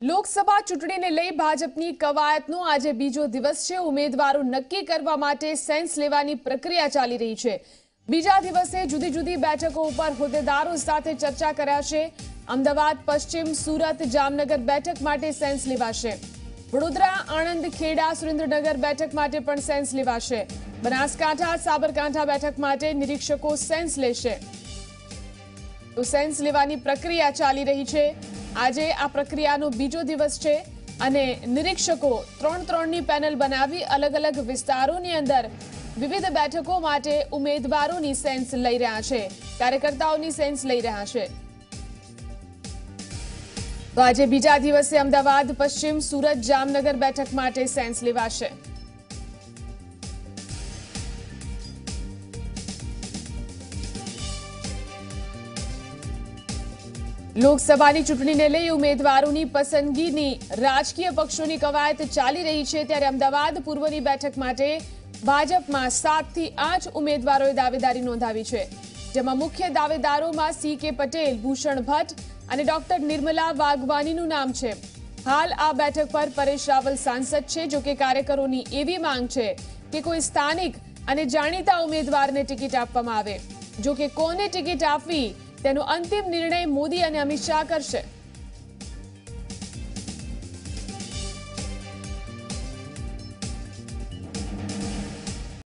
લોકસભા ચૂંટણીને લઈ ભાજપની કવાયતનો આજે બીજો દિવસ છે। ઉમેદવારો નક્કી કરવા માટે સેન્સ લેવાની પ્રક્રિયા ચાલી રહી છે। બીજા દિવસે જુદી જુદી બેઠકો ઉપર હોદ્દેદારો સાથે ચર્ચા કરાશે। અમદાવાદ પશ્ચિમ, સુરત, જામનગર બેઠક માટે સેન્સ લેવાશે। વડોદરા, આણંદ, ખેડા, સુરેન્દ્રનગર બેઠક માટે પણ સેન્સ લેવાશે। બનાસકાંઠા, સાબરકાંઠા બેઠક માટે નિરીક્ષકો સેન્સ લેશે। તો સેન્સ લેવાની પ્રક્રિયા ચાલી રહી છે। આજે આ પ્રક્રિયાનો બીજો દિવસ છે અને નિરીક્ષકો ત્રણ પેનલ બનાવી અલગ અલગ વિસ્તારોની અંદર વિવિધ બેઠકો માટે ઉમેદવારોની સેન્સ લઈ રહ્યા છે, કાર્યકર્તાઓની સેન્સ લઈ રહ્યા છે। તો આજે બીજા દિવસે અમદાવાદ પશ્ચિમ, સુરત, જામનગર બેઠક માટે સેન્સ લેવાશે। લોકસભાની ચૂંટણીને લઈ ઉમેદવારોની પસંદગીની રાજકીય પક્ષોની કવાયત ચાલી રહી છે, ત્યારે અમદાવાદ પૂર્વની બેઠક માટે ભાજપમાં 7 થી 8 ઉમેદવારોએ દાવેદારી નોંધાવી છે, જેમાં મુખ્ય દાવેદારોમાં સી.કે. પટેલ, ભૂષણ ભટ્ટ અને ડોક્ટર નિર્મલા વાઘવાનીનું નામ છે। હાલ આ બેઠક પર પરેશ રાવલ સાંસદ છે, જો કે કાર્યકરોની એવી માંગ છે કે કોઈ સ્થાનિક અને જાણીતા ઉમેદવારને ટિકિટ આપવામાં આવે। જો કે કોને ટિકિટ આપવી તેનો અંતિમ નિર્ણય મોદી અને અમિત શાહ કરશે।